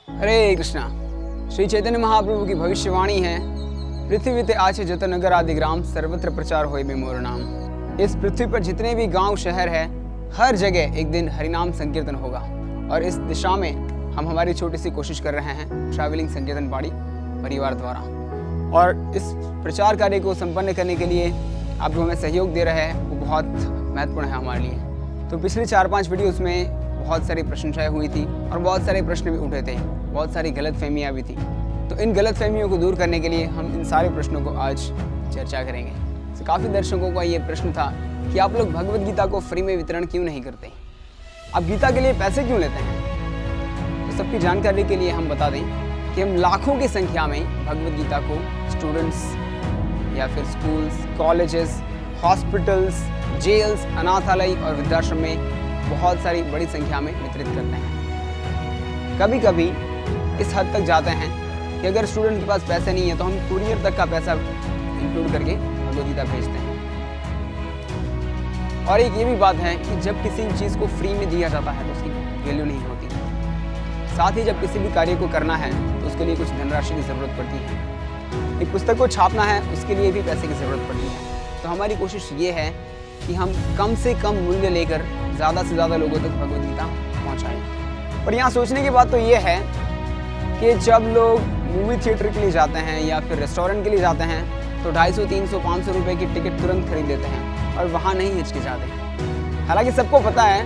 हरे कृष्णा। श्री चैतन्य महाप्रभु की भविष्यवाणी है, पृथ्वीते आछे जत नगर आदि ग्राम, सर्वत्र प्रचार होए बे मोर नाम। इस पृथ्वी पर जितने भी गांव शहर है, हर जगह एक दिन हरिनाम संकीर्तन होगा। और इस दिशा में हम हमारी छोटी सी कोशिश कर रहे हैं ट्रैवलिंग संकीर्तन पार्टी परिवार द्वारा। और इस प्रचार कार्य को संपन्न करने के लिए आप जो हमें सहयोग दे रहे हैं वो बहुत महत्वपूर्ण है हमारे लिए। तो पिछले 4-5 वीडियोस में बहुत सारी प्रशंसाएं हुई थी और बहुत सारे प्रश्न भी उठे थे, बहुत सारी गलतफहमियां भी थी। तो इन गलतफहमियों को दूर करने के लिए हम इन सारे प्रश्नों को आज चर्चा करेंगे। तो काफ़ी दर्शकों का ये प्रश्न था कि आप लोग भगवद गीता को फ्री में वितरण क्यों नहीं करते, आप गीता के लिए पैसे क्यों लेते हैं। तो सबकी जानकारी के लिए हम बता दें कि हम लाखों की संख्या में भगवद गीता को स्टूडेंट्स या फिर स्कूल्स, कॉलेजेस, हॉस्पिटल्स, जेल्स, अनाथालय और वृद्धाश्रम में बहुत सारी बड़ी संख्या में वितरित करते हैं। कभी कभी इस हद तक जाते हैं कि अगर स्टूडेंट के पास पैसे नहीं है तो हम कुरियर तक का पैसा इंक्लूड करके भगवद गीता भेजते हैं। और एक ये भी बात है कि जब किसी चीज़ को फ्री में दिया जाता है तो उसकी वैल्यू नहीं होती। साथ ही जब किसी भी कार्य को करना है तो उसके लिए कुछ धनराशि की ज़रूरत पड़ती है। एक पुस्तक को छापना है, उसके लिए भी पैसे की ज़रूरत पड़ती है। तो हमारी कोशिश ये है कि हम कम से कम मूल्य लेकर ज़्यादा से ज़्यादा लोगों तक भगवद गीता पहुँचाएँ। और यहाँ सोचने की बात तो ये है कि जब लोग मूवी थिएटर के लिए जाते हैं या फिर रेस्टोरेंट के लिए जाते हैं तो 250, 300, 500 रुपये की टिकट तुरंत खरीद लेते हैं और वहाँ नहीं हिचकिचाते। हालांकि सबको पता है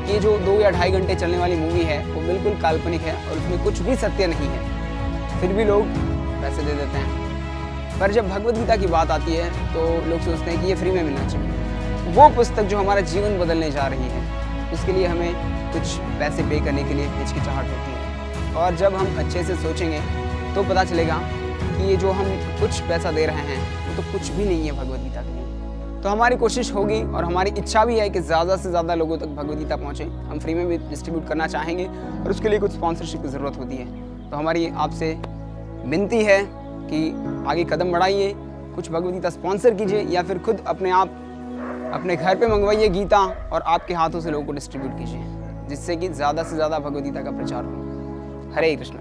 कि जो 2 या 2.5 घंटे चलने वाली मूवी है वो बिल्कुल काल्पनिक है और उसमें कुछ भी सत्य नहीं है, फिर भी लोग पैसे दे देते हैं। पर जब भगवद गीता की बात आती है तो लोग सोचते हैं कि ये फ्री में मिलना चाहिए। वो पुस्तक जो हमारा जीवन बदलने जा रही है उसके लिए हमें कुछ पैसे पे करने के लिए हिचकिचाहट होती है। और जब हम अच्छे से सोचेंगे तो पता चलेगा कि ये जो हम कुछ पैसा दे रहे हैं वो तो कुछ भी नहीं है भगवद गीता के लिए। तो हमारी कोशिश होगी और हमारी इच्छा भी है कि ज़्यादा से ज़्यादा लोगों तक भगवद गीता पहुँचे। हम फ्री में भी डिस्ट्रीब्यूट करना चाहेंगे और उसके लिए कुछ स्पॉन्सरशिप की ज़रूरत होती है। तो हमारी आपसे विनती है कि आगे कदम बढ़ाइए, कुछ भगवद गीता स्पॉन्सर कीजिए या फिर खुद अपने आप अपने घर पे मंगवाइए गीता और आपके हाथों से लोगों को डिस्ट्रीब्यूट कीजिए, जिससे कि ज़्यादा से ज़्यादा भगवद गीता का प्रचार हो। हरे कृष्णा।